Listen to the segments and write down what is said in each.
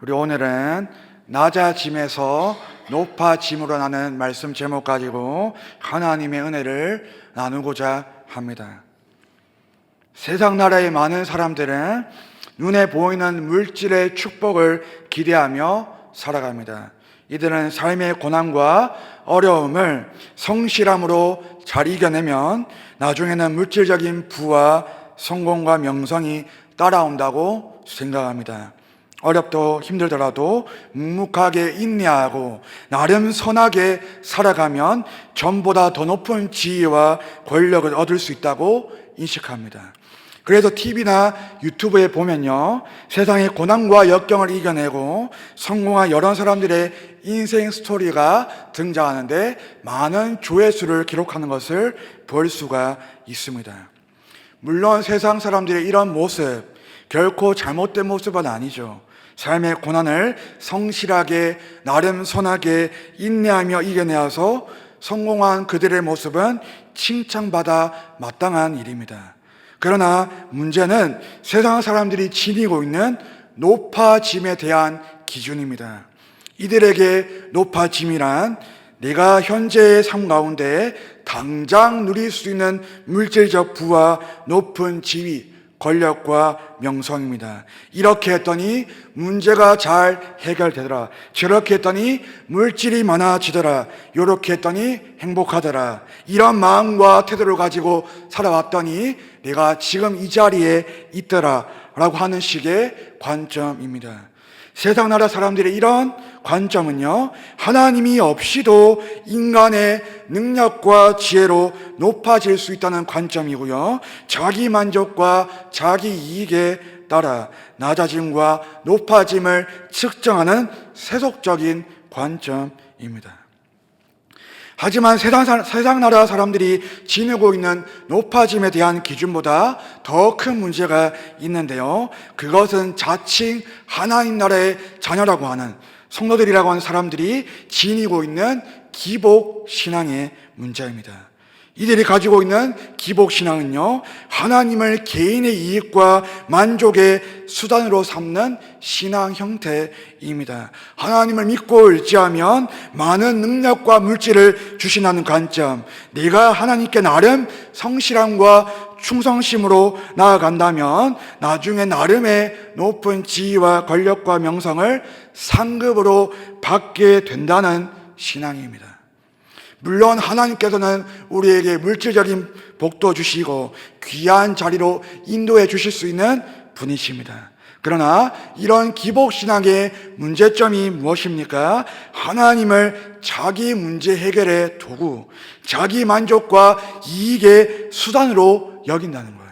우리 오늘은 낮아짐에서 높아짐으로 나는 말씀 제목 가지고 하나님의 은혜를 나누고자 합니다. 세상 나라의 많은 사람들은 눈에 보이는 물질의 축복을 기대하며 살아갑니다. 이들은 삶의 고난과 어려움을 성실함으로 잘 이겨내면 나중에는 물질적인 부와 성공과 명성이 따라온다고 생각합니다. 어렵도 힘들더라도 묵묵하게 인내하고 나름 선하게 살아가면 전보다 더 높은 지위와 권력을 얻을 수 있다고 인식합니다. 그래서 TV나 유튜브에 보면요, 세상의 고난과 역경을 이겨내고 성공한 여러 사람들의 인생 스토리가 등장하는데 많은 조회수를 기록하는 것을 볼 수가 있습니다. 물론 세상 사람들의 이런 모습, 결코 잘못된 모습은 아니죠. 삶의 고난을 성실하게 나름 선하게 인내하며 이겨내어서 성공한 그들의 모습은 칭찬받아 마땅한 일입니다. 그러나 문제는 세상 사람들이 지니고 있는 높아짐에 대한 기준입니다. 이들에게 높아짐이란 내가 현재의 삶 가운데 당장 누릴 수 있는 물질적 부와 높은 지위, 권력과 명성입니다. 이렇게 했더니 문제가 잘 해결되더라. 저렇게 했더니 물질이 많아지더라. 이렇게 했더니 행복하더라. 이런 마음과 태도를 가지고 살아왔더니 내가 지금 이 자리에 있더라 라고 하는 식의 관점입니다. 세상 나라 사람들의 이런 관점은요, 하나님이 없이도 인간의 능력과 지혜로 높아질 수 있다는 관점이고요, 자기 만족과 자기 이익에 따라 낮아짐과 높아짐을 측정하는 세속적인 관점입니다. 하지만 세상 나라 사람들이 지니고 있는 높아짐에 대한 기준보다 더 큰 문제가 있는데요, 그것은 자칭 하나님 나라의 자녀라고 하는 성도들이라고 하는 사람들이 지니고 있는 기복신앙의 문제입니다. 이들이 가지고 있는 기복신앙은요, 하나님을 개인의 이익과 만족의 수단으로 삼는 신앙 형태입니다. 하나님을 믿고 의지하면 많은 능력과 물질을 주신다는 관점, 내가 하나님께 나름 성실함과 충성심으로 나아간다면 나중에 나름의 높은 지위와 권력과 명성을 상급으로 받게 된다는 신앙입니다. 물론 하나님께서는 우리에게 물질적인 복도 주시고 귀한 자리로 인도해 주실 수 있는 분이십니다. 그러나 이런 기복신앙의 문제점이 무엇입니까? 하나님을 자기 문제 해결의 도구, 자기 만족과 이익의 수단으로 여긴다는 거예요.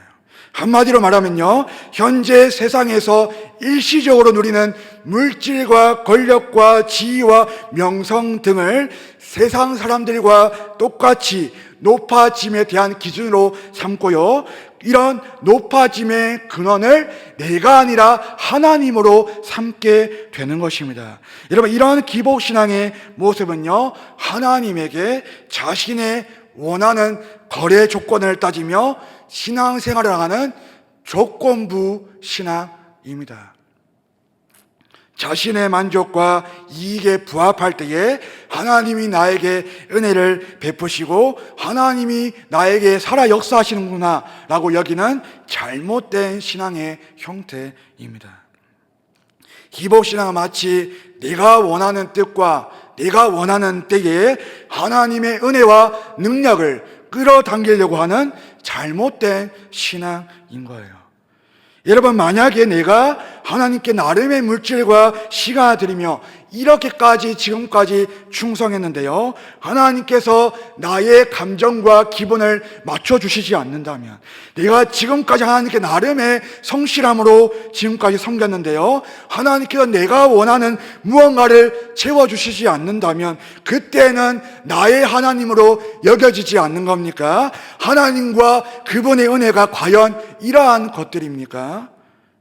한마디로 말하면요, 현재 세상에서 일시적으로 누리는 물질과 권력과 지위와 명성 등을 세상 사람들과 똑같이 높아짐에 대한 기준으로 삼고요, 이런 높아짐의 근원을 내가 아니라 하나님으로 삼게 되는 것입니다. 여러분, 이런 기복신앙의 모습은요, 하나님에게 자신의 원하는 거래 조건을 따지며 신앙생활을 하는 조건부 신앙입니다. 자신의 만족과 이익에 부합할 때에 하나님이 나에게 은혜를 베푸시고 하나님이 나에게 살아 역사하시는구나 라고 여기는 잘못된 신앙의 형태입니다. 기복신앙은 마치 내가 원하는 뜻과 내가 원하는 때에 하나님의 은혜와 능력을 끌어당기려고 하는 잘못된 신앙인 거예요. 여러분, 만약에 내가 하나님께 나름의 물질과 시간을 드리며 이렇게까지 지금까지 충성했는데요, 하나님께서 나의 감정과 기분을 맞춰주시지 않는다면, 내가 지금까지 하나님께 나름의 성실함으로 지금까지 섬겼는데요, 하나님께서 내가 원하는 무언가를 채워주시지 않는다면 그때는 나의 하나님으로 여겨지지 않는 겁니까? 하나님과 그분의 은혜가 과연 이러한 것들입니까?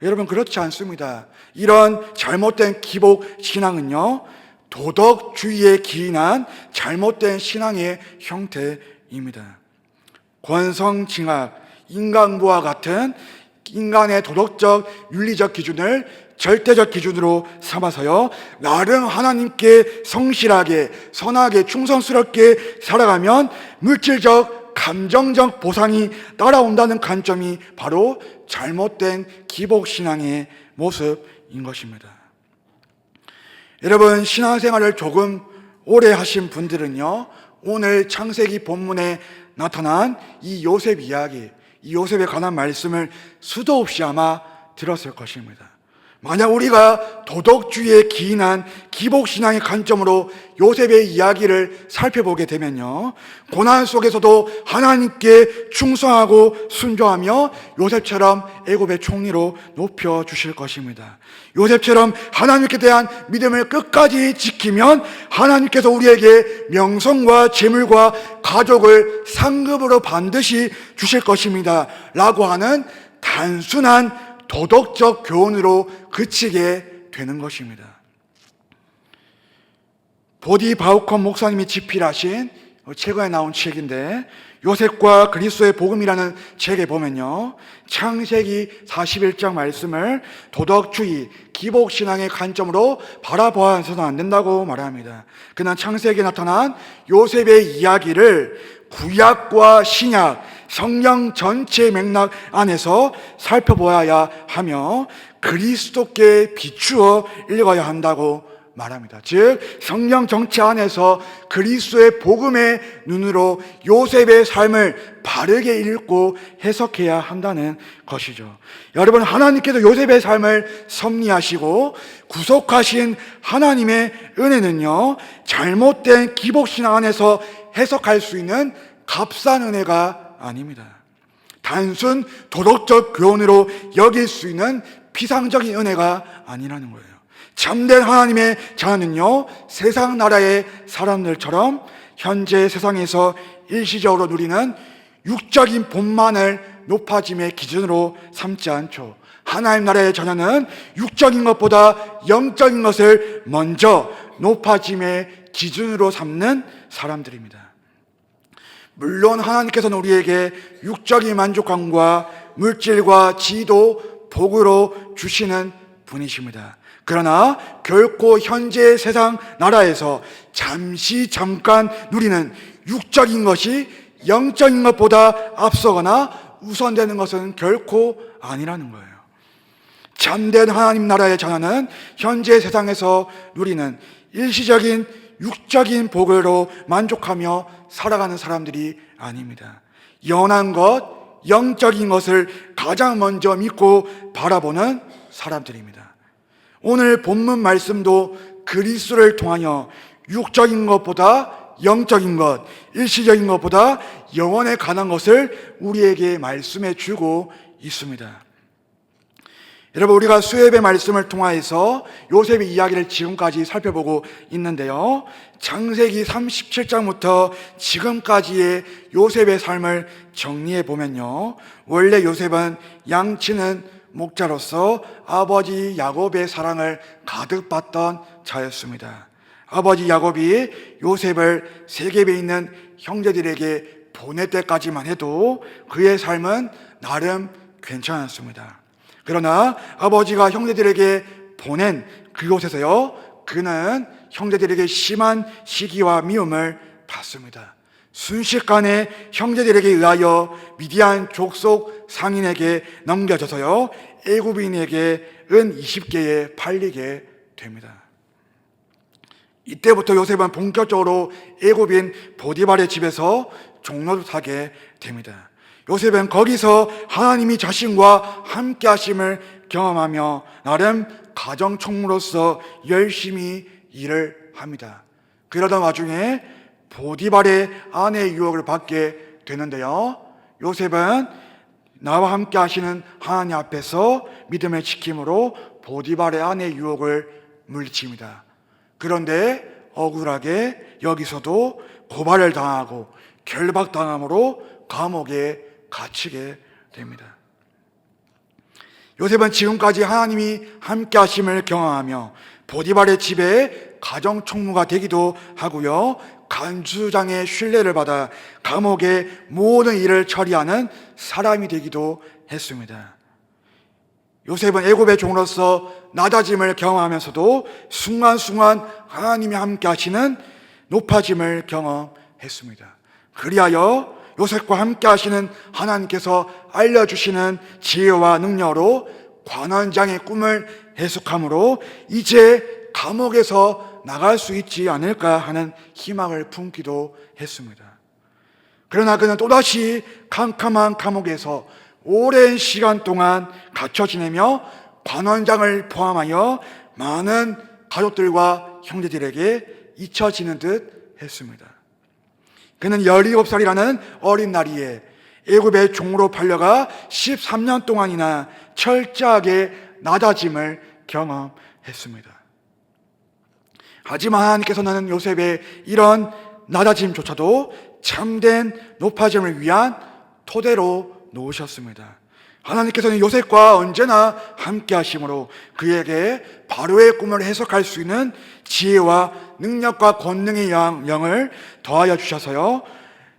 여러분, 그렇지 않습니다. 이런 잘못된 기복신앙은요, 도덕주의에 기인한 잘못된 신앙의 형태입니다. 권성징악, 인간부와 같은 인간의 도덕적, 윤리적 기준을 절대적 기준으로 삼아서요, 나름 하나님께 성실하게 선하게 충성스럽게 살아가면 물질적 감정적 보상이 따라온다는 관점이 바로 잘못된 기복신앙의 모습인 것입니다. 여러분, 신앙생활을 조금 오래 하신 분들은요, 오늘 창세기 본문에 나타난 이 요셉 이야기, 이 요셉에 관한 말씀을 수도 없이 아마 들었을 것입니다. 만약 우리가 도덕주의에 기인한 기복신앙의 관점으로 요셉의 이야기를 살펴보게 되면요, 고난 속에서도 하나님께 충성하고 순종하며 요셉처럼 애굽의 총리로 높여주실 것입니다. 요셉처럼 하나님께 대한 믿음을 끝까지 지키면 하나님께서 우리에게 명성과 재물과 가족을 상급으로 반드시 주실 것입니다 라고 하는 단순한 도덕적 교훈으로 그치게 되는 것입니다. 보디 바우컨 목사님이 집필하신 최근에 나온 책인데, 요셉과 그리스도의 복음이라는 책에 보면요, 창세기 41장 말씀을 도덕주의, 기복신앙의 관점으로 바라보아서는 안 된다고 말합니다. 그러나 창세기에 나타난 요셉의 이야기를 구약과 신약, 성경 전체 맥락 안에서 살펴보아야 하며 그리스도께 비추어 읽어야 한다고 말합니다. 즉, 성경 전체 안에서 그리스도의 복음의 눈으로 요셉의 삶을 바르게 읽고 해석해야 한다는 것이죠. 여러분, 하나님께서 요셉의 삶을 섭리하시고 구속하신 하나님의 은혜는요, 잘못된 기복신앙 안에서 해석할 수 있는 값싼 은혜가 아닙니다. 단순 도덕적 교훈으로 여길 수 있는 피상적인 은혜가 아니라는 거예요. 참된 하나님의 자녀는요, 세상 나라의 사람들처럼 현재 세상에서 일시적으로 누리는 육적인 본만을 높아짐의 기준으로 삼지 않죠. 하나님 나라의 자녀는 육적인 것보다 영적인 것을 먼저 높아짐의 기준으로 삼는 사람들입니다. 물론 하나님께서는 우리에게 육적인 만족감과 물질과 지도, 복으로 주시는 분이십니다. 그러나 결코 현재 세상 나라에서 잠깐 누리는 육적인 것이 영적인 것보다 앞서거나 우선되는 것은 결코 아니라는 거예요. 참된 하나님 나라의 자녀는 현재 세상에서 누리는 일시적인 육적인 복으로 만족하며 살아가는 사람들이 아닙니다. 영원한 것, 영적인 것을 가장 먼저 믿고 바라보는 사람들입니다. 오늘 본문 말씀도 그리스도를 통하여 육적인 것보다 영적인 것, 일시적인 것보다 영원에 관한 것을 우리에게 말씀해 주고 있습니다. 여러분, 우리가 수협의 말씀을 통하여서 요셉의 이야기를 지금까지 살펴보고 있는데요, 창세기 37장부터 지금까지의 요셉의 삶을 정리해 보면요, 원래 요셉은 양치는 목자로서 아버지 야곱의 사랑을 가득 받던 자였습니다. 아버지 야곱이 요셉을 세겜에 있는 형제들에게 보낼 때까지만 해도 그의 삶은 나름 괜찮았습니다. 그러나 아버지가 형제들에게 보낸 그곳에서요, 그는 형제들에게 심한 시기와 미움을 받습니다. 순식간에 형제들에게 의하여 미디안 족속 상인에게 넘겨져서요, 애굽인에게 은 20개에 팔리게 됩니다. 이때부터 요셉은 본격적으로 애굽인 보디발의 집에서 종노릇하게 됩니다. 요셉은 거기서 하나님이 자신과 함께 하심을 경험하며 나름 가정총무로서 열심히 일을 합니다. 그러던 와중에 보디발의 아내의 유혹을 받게 되는데요, 요셉은 나와 함께 하시는 하나님 앞에서 믿음을 지킴으로 보디발의 아내의 유혹을 물리칩니다. 그런데 억울하게 여기서도 고발을 당하고 결박당함으로 감옥에 갇히게 됩니다. 요셉은 지금까지 하나님이 함께 하심을 경험하며 보디발의 집에 가정총무가 되기도 하고요, 간수장의 신뢰를 받아 감옥의 모든 일을 처리하는 사람이 되기도 했습니다. 요셉은 애굽의 종으로서 낮아짐을 경험하면서도 순간순간 하나님이 함께 하시는 높아짐을 경험했습니다. 그리하여 요셉과 함께 하시는 하나님께서 알려주시는 지혜와 능력으로 관원장의 꿈을 해석함으로 이제 감옥에서 나갈 수 있지 않을까 하는 희망을 품기도 했습니다. 그러나 그는 또다시 캄캄한 감옥에서 오랜 시간 동안 갇혀 지내며 관원장을 포함하여 많은 가족들과 형제들에게 잊혀지는 듯 했습니다. 그는 17살이라는 어린 나이에 애굽의 종으로 팔려가 13년 동안이나 철저하게 낮아짐을 경험했습니다. 하지만 하나님께서는 요셉의 이런 낮아짐조차도 참된 높아짐을 위한 토대로 놓으셨습니다. 하나님께서는 요셉과 언제나 함께 하심으로 그에게 바로의 꿈을 해석할 수 있는 지혜와 능력과 권능의 영을 더하여 주셔서요,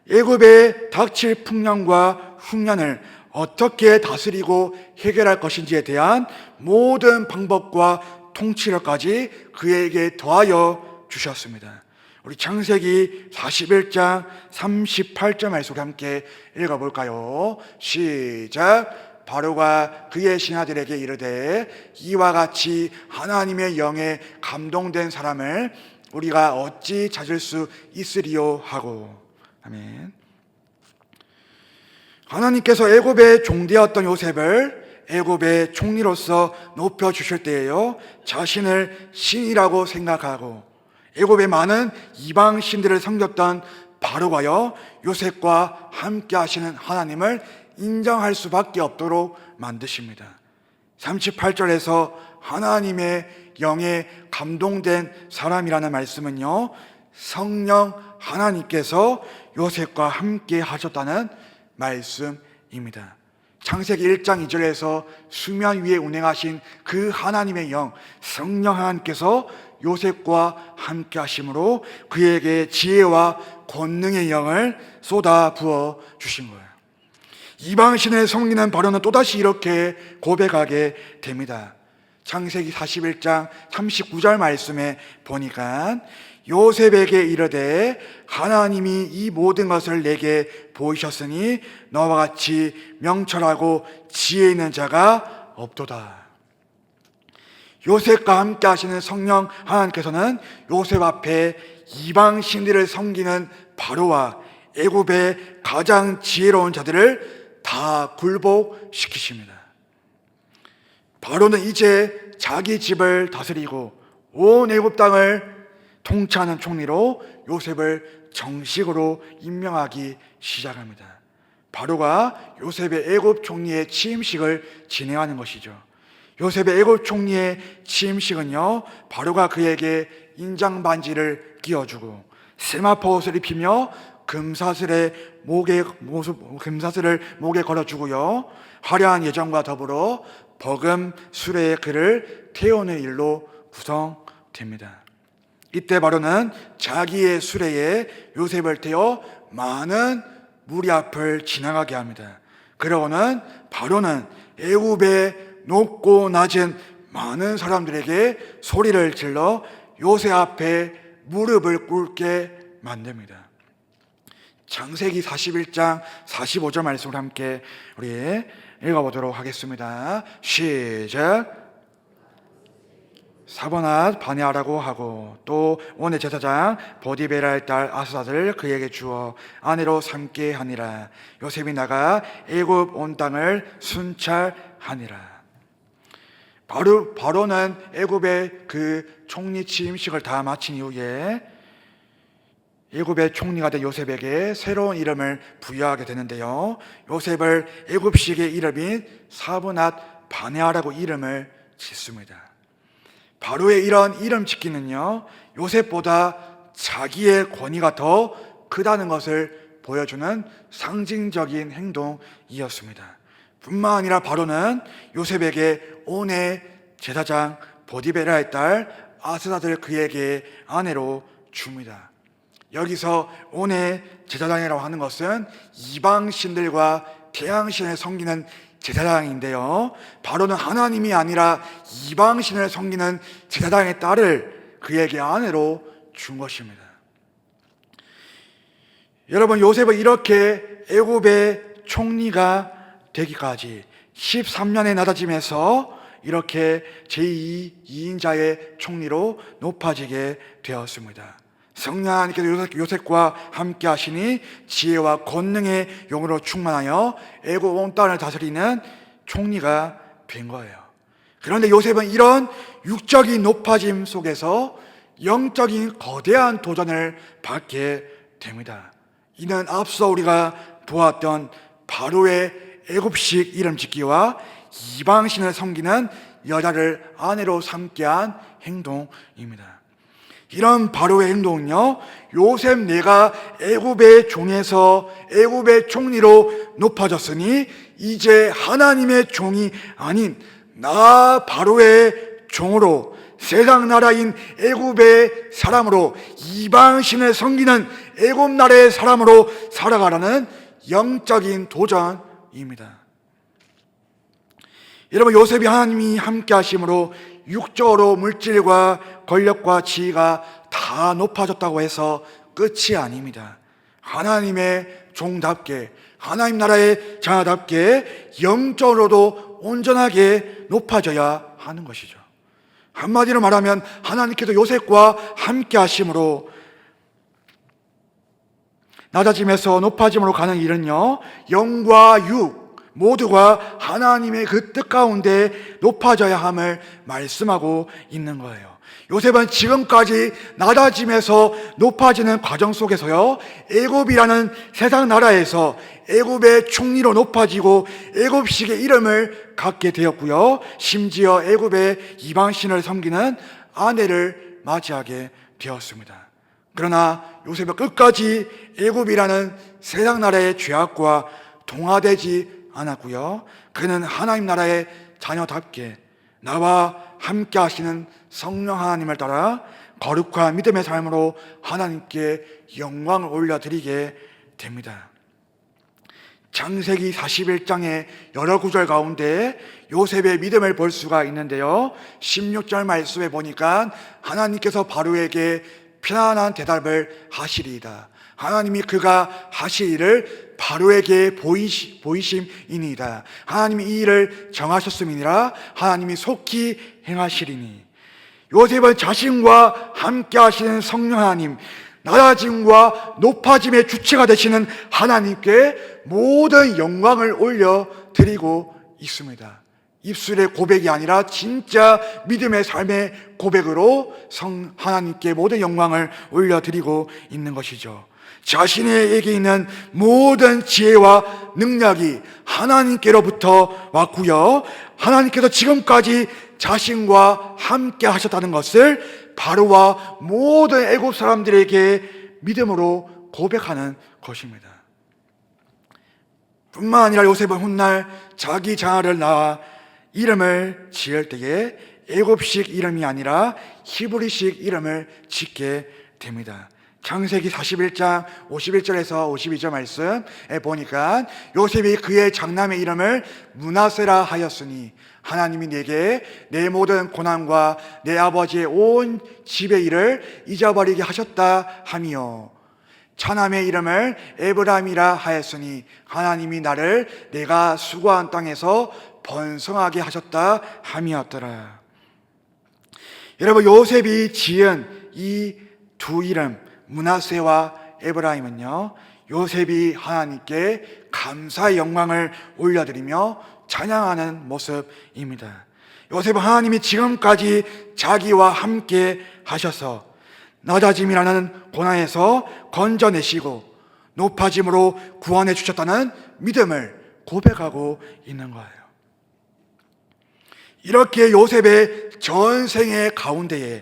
애굽에 닥칠 풍년과 흉년을 어떻게 다스리고 해결할 것인지에 대한 모든 방법과 통치력까지 그에게 더하여 주셨습니다. 우리 창세기 41장 38절 말씀을 함께 읽어볼까요? 시작. 바로가 그의 신하들에게 이르되 이와 같이 하나님의 영에 감동된 사람을 우리가 어찌 찾을 수 있으리요 하고. 아멘. 하나님께서 애굽의 종되었던 요셉을 애굽의 총리로서 높여주실 때에요, 자신을 신이라고 생각하고 애굽의 많은 이방 신들을 섬겼던 바로가요, 요셉과 함께 하시는 하나님을 인정할 수밖에 없도록 만드십니다. 38절에서 하나님의 영에 감동된 사람이라는 말씀은요, 성령 하나님께서 요셉과 함께 하셨다는 말씀입니다. 창세기 1장 2절에서 수면 위에 운행하신 그 하나님의 영, 성령 하나님께서 요셉과 함께 하심으로 그에게 지혜와 권능의 영을 쏟아 부어 주신 거예요. 이방신을 섬기는 바로는 또다시 이렇게 고백하게 됩니다. 창세기 41장 39절 말씀에 보니까 요셉에게 이르되 하나님이 이 모든 것을 내게 보이셨으니 너와 같이 명철하고 지혜 있는 자가 없도다. 요셉과 함께 하시는 성령 하나님께서는 요셉 앞에 이방 신들을 섬기는 바로와 애굽의 가장 지혜로운 자들을 다 굴복시키십니다. 바로는 이제 자기 집을 다스리고 온 애굽 땅을 통치하는 총리로 요셉을 정식으로 임명하기 시작합니다. 바로가 요셉의 애굽 총리의 취임식을 진행하는 것이죠. 요셉의 애굽 총리의 취임식은요, 바로가 그에게 인장 반지를 끼워주고 세마포 옷을 입히며 금사슬을 목에 걸어주고요, 화려한 예정과 더불어 버금 수레에 그를 태우는 일로 구성됩니다. 이때 바로는 자기의 수레에 요셉을 태워 많은 무리 앞을 지나가게 합니다. 그러고는 바로는 애굽의 높고 낮은 많은 사람들에게 소리를 질러 요셉 앞에 무릎을 꿇게 만듭니다. 창세기 41장 45절 말씀을 함께 우리 읽어보도록 하겠습니다. 시작. 사번앗 반야라고 하고 또 온의 제사장 보디베라의 딸 아스다를 그에게 주어 아내로 삼게 하니라. 요셉이 나가 애굽 온 땅을 순찰하니라. 바로는 애굽의 그 총리 취임식을 다 마친 이후에 애굽의 총리가 된 요셉에게 새로운 이름을 부여하게 되는데요, 요셉을 애굽식의 이름인 사브낫 바네아라고 이름을 짓습니다. 바로의 이런 이름 짓기는요, 요셉보다 자기의 권위가 더 크다는 것을 보여주는 상징적인 행동이었습니다. 뿐만 아니라 바로는 요셉에게 온의 제사장 보디베라의 딸 아스다를 그에게 아내로 줍니다. 여기서 온의 제사장이라고 하는 것은 이방신들과 태양신을 섬기는 제사장인데요, 바로는 하나님이 아니라 이방신을 섬기는 제사장의 딸을 그에게 아내로 준 것입니다. 여러분, 요셉은 이렇게 애굽의 총리가 되기까지 13년의 나다짐에서 이렇게 제2 2인자의 총리로 높아지게 되었습니다. 성령 하나님께서 요셉과 함께 하시니 지혜와 권능의 영으로 충만하여 애굽 온 땅을 다스리는 총리가 된 거예요. 그런데 요셉은 이런 육적인 높아짐 속에서 영적인 거대한 도전을 받게 됩니다. 이는 앞서 우리가 보았던 바로의 애굽식 이름 짓기와 이방신을 섬기는 여자를 아내로 삼게 한 행동입니다. 이런 바로의 행동은요, 요셉 내가 애굽의 종에서 애굽의 총리로 높아졌으니 이제 하나님의 종이 아닌 나 바로의 종으로 세상 나라인 애굽의 사람으로 이방신을 섬기는 애굽 나라의 사람으로 살아가라는 영적인 도전입니다. 여러분, 요셉이 하나님이 함께 하심으로 육적으로 물질과 권력과 지위가 다 높아졌다고 해서 끝이 아닙니다. 하나님의 종답게, 하나님 나라의 자녀답게 영적으로도 온전하게 높아져야 하는 것이죠. 한마디로 말하면 하나님께서 요셉과 함께 하심으로 낮아짐에서 높아짐으로 가는 일은요, 영과 육 모두가 하나님의 그 뜻 가운데 높아져야 함을 말씀하고 있는 거예요. 요셉은 지금까지 낮아짐에서 높아지는 과정 속에서요, 애굽이라는 세상 나라에서 애굽의 총리로 높아지고 애굽식의 이름을 갖게 되었고요, 심지어 애굽의 이방신을 섬기는 아내를 맞이하게 되었습니다. 그러나 요셉은 끝까지 애굽이라는 세상 나라의 죄악과 동화되지 않았고요, 그는 하나님 나라의 자녀답게 나와 함께 하시는 성령 하나님을 따라 거룩한 믿음의 삶으로 하나님께 영광을 올려드리게 됩니다. 창세기 41장의 여러 구절 가운데 요셉의 믿음을 볼 수가 있는데요, 16절 말씀에 보니까 하나님께서 바로에게 편안한 대답을 하시리이다. 하나님이 그가 하실 일을 바로에게 보이심이니이다. 하나님이 이 일을 정하셨음이니라. 하나님이 속히 행하시리니. 요셉은 자신과 함께 하시는 성령 하나님, 낮아짐과 높아짐의 주체가 되시는 하나님께 모든 영광을 올려드리고 있습니다. 입술의 고백이 아니라 진짜 믿음의 삶의 고백으로 하나님께 모든 영광을 올려드리고 있는 것이죠. 자신에게 있는 모든 지혜와 능력이 하나님께로부터 왔고요, 하나님께서 지금까지 자신과 함께 하셨다는 것을 바로와 모든 애굽 사람들에게 믿음으로 고백하는 것입니다. 뿐만 아니라 요셉은 훗날 자기 자녀를 낳아 이름을 지을 때에 애굽식 이름이 아니라 히브리식 이름을 짓게 됩니다. 창세기 41장 51절에서 52절 말씀에 보니까 요셉이 그의 장남의 이름을 므낫세라 하였으니 하나님이 내게 내 모든 고난과 내 아버지의 온 집의 일을 잊어버리게 하셨다 하며, 차남의 이름을 에브라임이라 하였으니 하나님이 나를 내가 수고한 땅에서 번성하게 하셨다 함이었더라. 여러분, 요셉이 지은 이 두 이름 므낫세와 에브라임은요, 요셉이 하나님께 감사의 영광을 올려드리며 찬양하는 모습입니다. 요셉은 하나님이 지금까지 자기와 함께 하셔서 낮아짐이라는 고난에서 건져내시고 높아짐으로 구원해 주셨다는 믿음을 고백하고 있는 거예요. 이렇게 요셉의 전생의 가운데에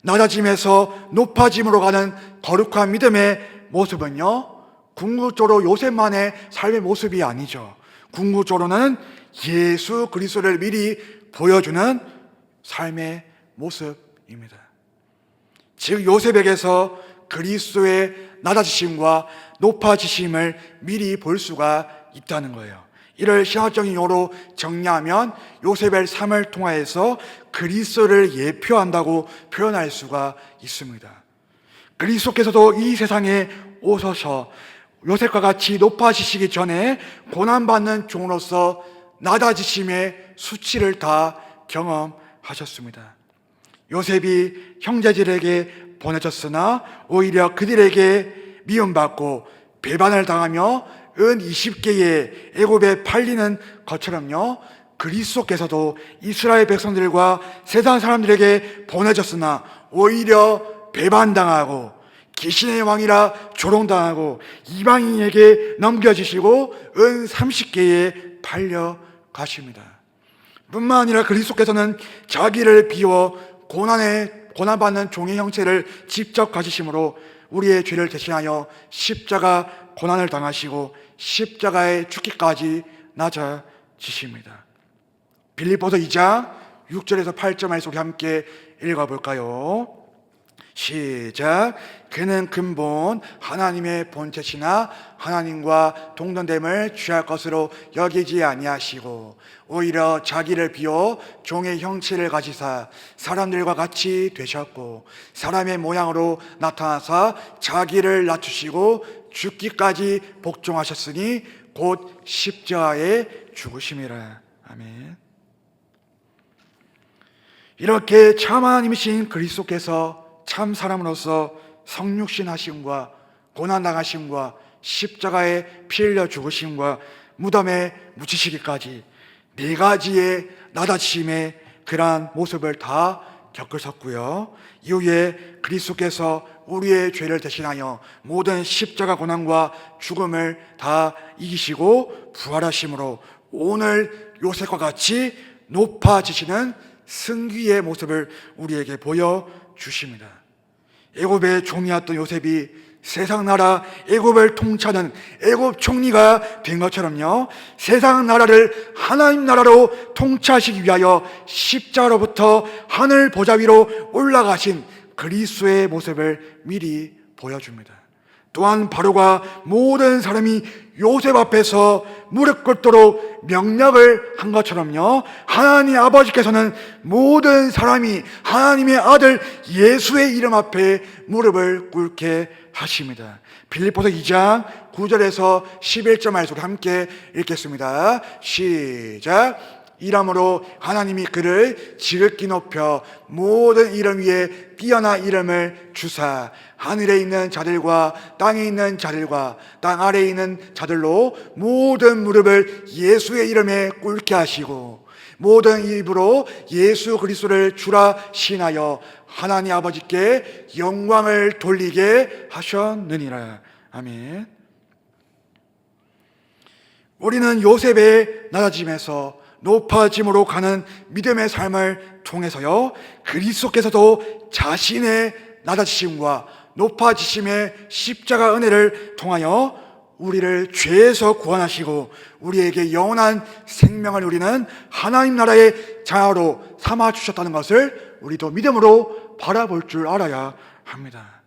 낮아짐에서 높아짐으로 가는 거룩한 믿음의 모습은요, 궁극적으로 요셉만의 삶의 모습이 아니죠. 궁극적으로는 예수 그리스도를 미리 보여주는 삶의 모습입니다. 즉 요셉에게서 그리스도의 낮아지심과 높아지심을 미리 볼 수가 있다는 거예요. 이를 신학적인 용어로 정리하면 요셉의 삶을 통하여서 그리스도를 예표한다고 표현할 수가 있습니다. 그리스도께서도 이 세상에 오셔서 요셉과 같이 높아지시기 전에 고난받는 종으로서 낮아지심의 수치를 다 경험하셨습니다. 요셉이 형제들에게 보내졌으나 오히려 그들에게 미움받고 배반을 당하며 은 20개의 애굽에 팔리는 것처럼요, 그리스도께서도 이스라엘 백성들과 세상 사람들에게 보내졌으나 오히려 배반당하고 귀신의 왕이라 조롱당하고 이방인에게 넘겨지시고 은 30개에 팔려 가십니다. 뿐만 아니라 그리스도께서는 자기를 비워 고난받는 종의 형체를 직접 가지심으로 우리의 죄를 대신하여 십자가 고난을 당하시고 십자가에 죽기까지 낮아지십니다. 빌립보서 2장 6절에서 8절 말씀 함께 읽어볼까요? 시작. 그는 근본 하나님의 본체시나 하나님과 동등됨을 취할 것으로 여기지 아니하시고 오히려 자기를 비워 종의 형체를 가지사 사람들과 같이 되셨고 사람의 모양으로 나타나사 자기를 낮추시고 죽기까지 복종하셨으니 곧 십자가에 죽으심이라. 아멘. 이렇게 참 하나님이신 그리스도께서 참 사람으로서 성육신 하심과 고난당하심과 십자가에 피 흘려 죽으심과 무덤에 묻히시기까지 네 가지의 낮아짐의 그러한 모습을 다 겪으셨고요, 이후에 그리스도께서 우리의 죄를 대신하여 모든 십자가 고난과 죽음을 다 이기시고 부활하심으로 오늘 요셉과 같이 높아지시는 승귀의 모습을 우리에게 보여주십니다. 애굽의 종이었던 요셉이 세상 나라 애굽을 통치하는 애굽 총리가 된 것처럼요, 세상 나라를 하나님 나라로 통치하시기 위하여 십자가로부터 하늘 보좌 위로 올라가신 그리스도의 모습을 미리 보여줍니다. 또한 바로가 모든 사람이 요셉 앞에서 무릎 꿇도록 명령을 한 것처럼요, 하나님 아버지께서는 모든 사람이 하나님의 아들 예수의 이름 앞에 무릎을 꿇게 하십니다. 빌립보서 2장 9절에서 11절 말씀 함께 읽겠습니다. 시작. 이러므로 하나님이 그를 지극히 높여 모든 이름 위에 뛰어난 이름을 주사 하늘에 있는 자들과 땅에 있는 자들과 땅 아래에 있는 자들로 모든 무릎을 예수의 이름에 꿇게 하시고 모든 입으로 예수 그리스도를 주라 시인하여 하나님 아버지께 영광을 돌리게 하셨느니라. 아멘. 우리는 요셉의 낮아짐에서 높아짐으로 가는 믿음의 삶을 통해서요, 그리스도께서도 자신의 낮아지심과 높아지심의 십자가 은혜를 통하여 우리를 죄에서 구원하시고 우리에게 영원한 생명을 누리는 하나님 나라의 자녀로 삼아 주셨다는 것을 우리도 믿음으로 바라볼 줄 알아야 합니다.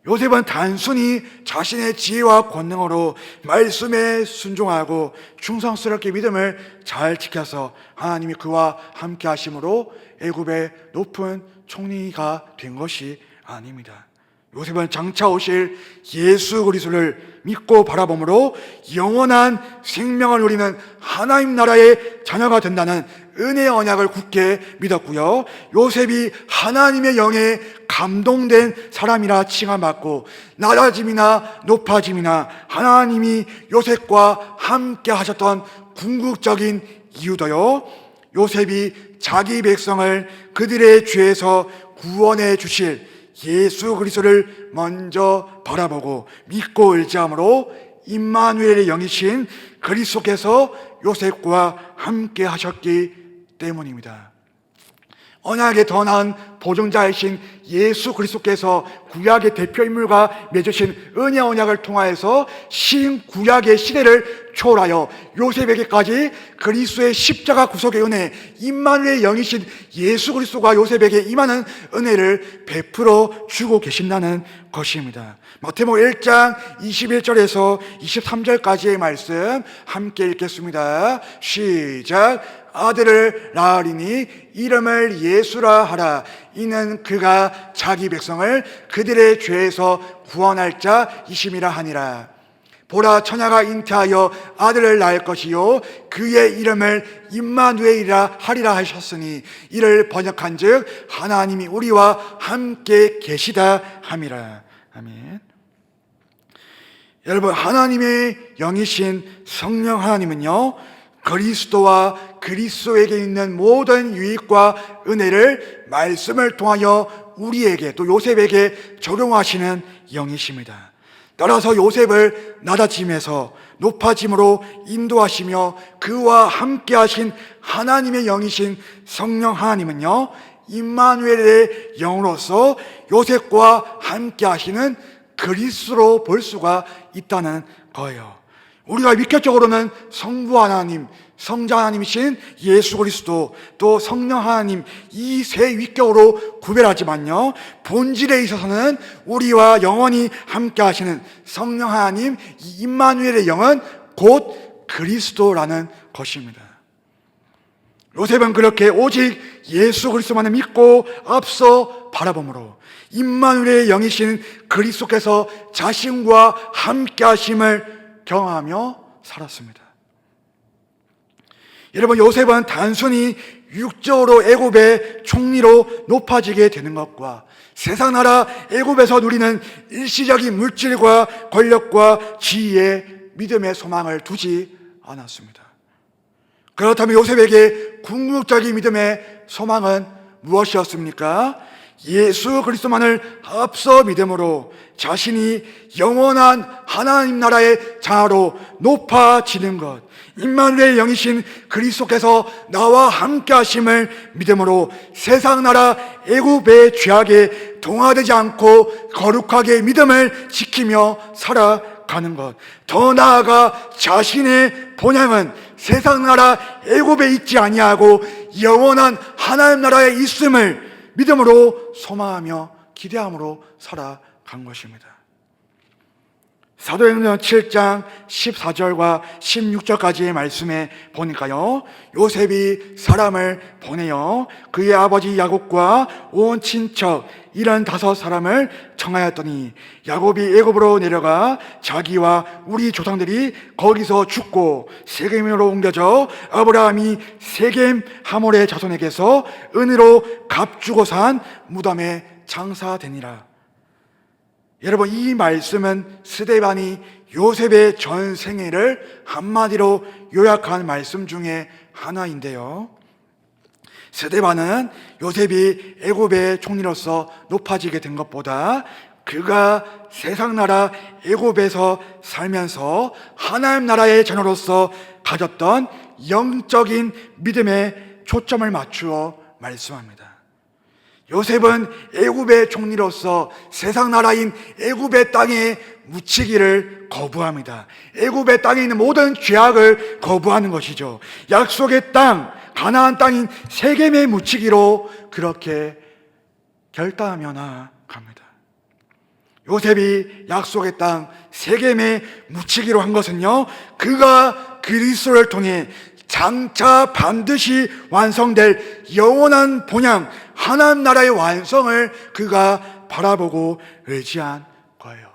요셉은 단순히 자신의 지혜와 권능으로 말씀에 순종하고 충성스럽게 믿음을 잘 지켜서 하나님이 그와 함께 하심으로 애굽의 높은 총리가 된 것이 아닙니다. 요셉은 장차 오실 예수 그리스도를 믿고 바라봄으로 영원한 생명을 누리는 하나님 나라의 자녀가 된다는 은혜의 언약을 굳게 믿었고요, 요셉이 하나님의 영에 감동된 사람이라 칭함받고 낮아짐이나 높아짐이나 하나님이 요셉과 함께 하셨던 궁극적인 이유도요, 요셉이 자기 백성을 그들의 죄에서 구원해 주실 예수 그리스도를 먼저 바라보고 믿고 의지함으로 임마누엘의 영이신 그리스도께서 요셉과 함께 하셨기 때문입니다. 언약의 더 나은 보증자이신 예수 그리스도께서 구약의 대표인물과 맺으신 은혜 언약을 통하여서 신구약의 시대를 초월하여 요셉에게까지 그리스도의 십자가 구속의 은혜, 임마누엘의 영이신 예수 그리스도가 요셉에게 임하는 은혜를 베풀어 주고 계신다는 것입니다. 마태복음 1장 21절에서 23절까지의 말씀 함께 읽겠습니다. 시작. 아들을 낳으리니 이름을 예수라 하라. 이는 그가 자기 백성을 그들의 죄에서 구원할 자이심이라 하니라. 보라, 처녀가 잉태하여 아들을 낳을 것이요 그의 이름을 임마누엘이라 하리라 하셨으니 이를 번역한즉 하나님이 우리와 함께 계시다 함이라. 아멘. 여러분, 하나님의 영이신 성령 하나님은요, 그리스도와 그리스도에게 있는 모든 유익과 은혜를 말씀을 통하여 우리에게, 또 요셉에게 적용하시는 영이십니다. 따라서 요셉을 낮아짐에서 높아짐으로 인도하시며 그와 함께 하신 하나님의 영이신 성령 하나님은요, 임마누엘의 영으로서 요셉과 함께 하시는 그리스도로 볼 수가 있다는 거예요. 우리가 위격적으로는 성부 하나님, 성자 하나님이신 예수 그리스도, 또 성령 하나님, 이 세 위격으로 구별하지만요, 본질에 있어서는 우리와 영원히 함께 하시는 성령 하나님, 임마누엘의 영은 곧 그리스도라는 것입니다. 요셉은 그렇게 오직 예수 그리스도만을 믿고 앞서 바라봄으로 임마누엘의 영이신 그리스도께서 자신과 함께 하심을 경험하며 살았습니다. 여러분, 요셉은 단순히 육적으로 애굽의 총리로 높아지게 되는 것과 세상 나라 애굽에서 누리는 일시적인 물질과 권력과 지위에 믿음의 소망을 두지 않았습니다. 그렇다면 요셉에게 궁극적인 믿음의 소망은 무엇이었습니까? 예수 그리스도만을 앞서 믿음으로 자신이 영원한 하나님 나라의 자로 높아지는 것, 임마누엘의 영이신 그리스도께서 나와 함께 하심을 믿음으로 세상 나라 애굽의 죄악에 동화되지 않고 거룩하게 믿음을 지키며 살아가는 것, 더 나아가 자신의 본향은 세상 나라 애굽에 있지 아니하고 영원한 하나님 나라에 있음을 믿음으로 소망하며 기대함으로 살아간 것입니다. 사도행전 7장 14절과 16절까지의 말씀에 보니까요, 요셉이 사람을 보내어 그의 아버지 야곱과 온 친척 75사람을 청하였더니 야곱이 애굽으로 내려가 자기와 우리 조상들이 거기서 죽고 세겜으로 옮겨져 아브라함이 세겜 하몰의 자손에게서 은으로 값주고 산 무덤에 장사되니라. 여러분, 이 말씀은 스데반이 요셉의 전 생애를 한마디로 요약한 말씀 중에 하나인데요, 스데반은 요셉이 애굽의 총리로서 높아지게 된 것보다 그가 세상 나라 애굽에서 살면서 하나님 나라의 자녀로서 가졌던 영적인 믿음에 초점을 맞추어 말씀합니다. 요셉은 애굽의 총리로서 세상 나라인 애굽의 땅에 묻히기를 거부합니다. 애굽의 땅에 있는 모든 죄악을 거부하는 것이죠. 약속의 땅, 가나안 땅인 세겜에 묻히기로 그렇게 결단하며 나갑니다. 요셉이 약속의 땅 세겜에 묻히기로 한 것은요, 그가 그리스도를 통해 장차 반드시 완성될 영원한 본향 하나님 나라의 완성을 그가 바라보고 의지한 거예요.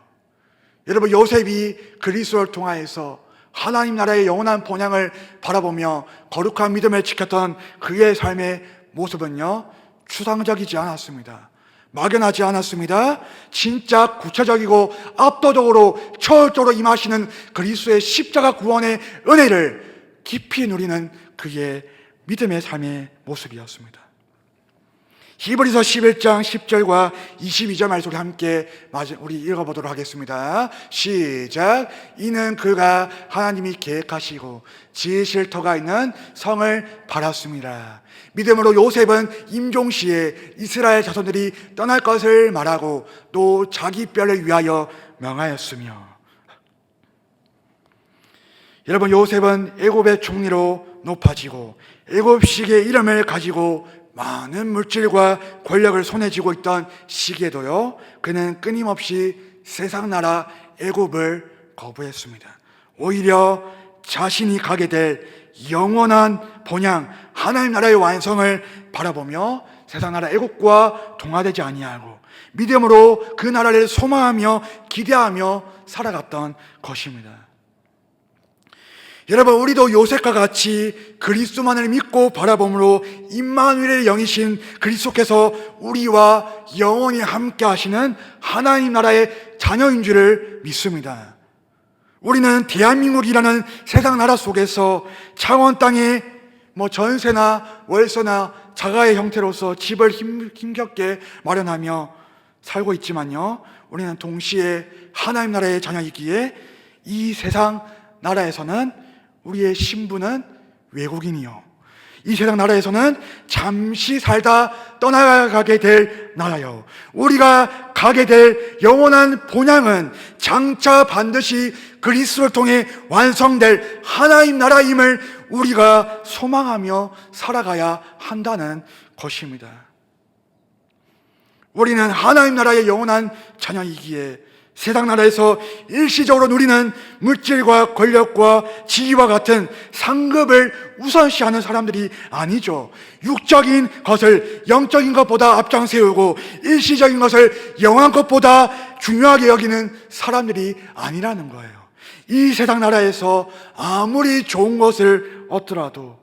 여러분, 요셉이 그리스도를 통하여서 하나님 나라의 영원한 본향을 바라보며 거룩한 믿음을 지켰던 그의 삶의 모습은요, 추상적이지 않았습니다. 막연하지 않았습니다. 진짜 구체적이고 압도적으로 초월적으로 임하시는 그리스도의 십자가 구원의 은혜를 깊이 누리는 그의 믿음의 삶의 모습이었습니다. 히브리서 11장 10절과 22절 말씀 함께 우리 읽어보도록 하겠습니다. 시작. 이는 그가 하나님이 계획하시고 지으실 터가 있는 성을 바랐습니다. 믿음으로 요셉은 임종시에 이스라엘 자손들이 떠날 것을 말하고 또 자기 뼈를 위하여 명하였으며, 여러분, 요셉은 애굽의 총리로 높아지고 애굽식의 이름을 가지고 많은 물질과 권력을 손에 쥐고 있던 시기에도요, 그는 끊임없이 세상 나라 애굽을 거부했습니다. 오히려 자신이 가게 될 영원한 본향 하나님 나라의 완성을 바라보며 세상 나라 애굽과 동화되지 아니하고 믿음으로 그 나라를 소망하며 기대하며 살아갔던 것입니다. 여러분, 우리도 요셉과 같이 그리스도만을 믿고 바라봄으로 임마누엘의 영이신 그리스도께서 우리와 영원히 함께 하시는 하나님 나라의 자녀인 줄을 믿습니다. 우리는 대한민국이라는 세상 나라 속에서 창원 땅에 전세나 월세나 자가의 형태로서 집을 힘겹게 마련하며 살고 있지만요, 우리는 동시에 하나님 나라의 자녀이기에 이 세상 나라에서는 우리의 신분은 외국인이요, 이 세상 나라에서는 잠시 살다 떠나가게 될 나라요, 우리가 가게 될 영원한 본향은 장차 반드시 그리스도를 통해 완성될 하나님 나라임을 우리가 소망하며 살아가야 한다는 것입니다. 우리는 하나님 나라의 영원한 자녀이기에 세상 나라에서 일시적으로 누리는 물질과 권력과 지위와 같은 상급을 우선시하는 사람들이 아니죠. 육적인 것을 영적인 것보다 앞장 세우고 일시적인 것을 영원한 것보다 중요하게 여기는 사람들이 아니라는 거예요. 이 세상 나라에서 아무리 좋은 것을 얻더라도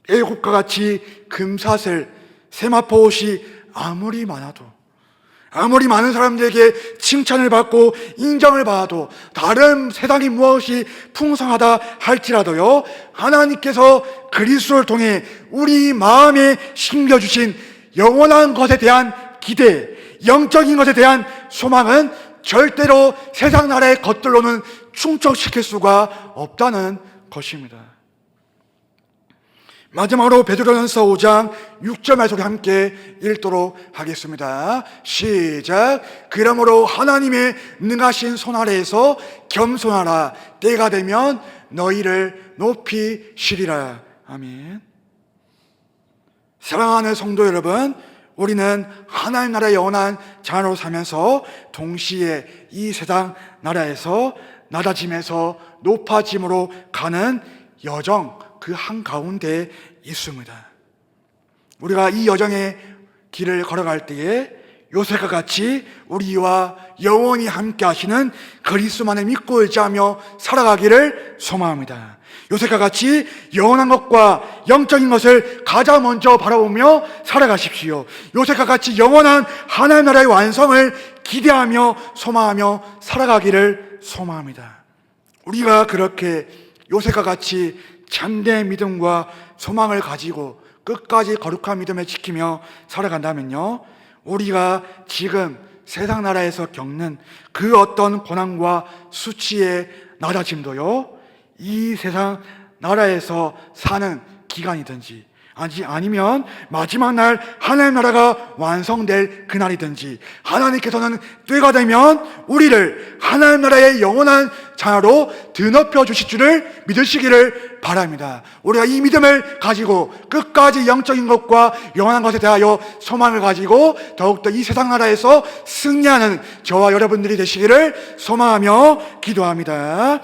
애국과 같이 금사슬, 세마포 옷이 아무리 많아도, 아무리 많은 사람들에게 칭찬을 받고 인정을 받아도, 다른 세상이 무엇이 풍성하다 할지라도요, 하나님께서 그리스도를 통해 우리 마음에 심겨주신 영원한 것에 대한 기대, 영적인 것에 대한 소망은 절대로 세상 나라의 것들로는 충족시킬 수가 없다는 것입니다. 마지막으로 베드로전서 5장 6절 말씀을 함께 읽도록 하겠습니다. 시작. 그러므로 하나님의 능하신 손 아래에서 겸손하라. 때가 되면 너희를 높이시리라. 아멘. 사랑하는 성도 여러분, 우리는 하나님 나라의 영원한 자녀로 살면서 동시에 이 세상 나라에서 낮아짐에서 높아짐으로 가는 여정, 그 한가운데 있습니다. 우리가 이 여정의 길을 걸어갈 때에 요셉과 같이 우리와 영원히 함께 하시는 그리스도만을 믿고 의지하며 살아가기를 소망합니다. 요셉과 같이 영원한 것과 영적인 것을 가장 먼저 바라보며 살아가십시오. 요셉과 같이 영원한 하나님 나라의 완성을 기대하며 소망하며 살아가기를 소망합니다. 우리가 그렇게 요셉과 같이 참된 믿음과 소망을 가지고 끝까지 거룩한 믿음을 지키며 살아간다면요, 우리가 지금 세상 나라에서 겪는 그 어떤 고난과 수치의 낮아짐도요, 이 세상 나라에서 사는 기간이든지 아니면 마지막 날 하나님 나라가 완성될 그날이든지, 하나님께서는 때가 되면 우리를 하나님 나라의 영원한 자녀로 드높여 주실 줄을 믿으시기를 바랍니다. 우리가 이 믿음을 가지고 끝까지 영적인 것과 영원한 것에 대하여 소망을 가지고 더욱더 이 세상 나라에서 승리하는 저와 여러분들이 되시기를 소망하며 기도합니다.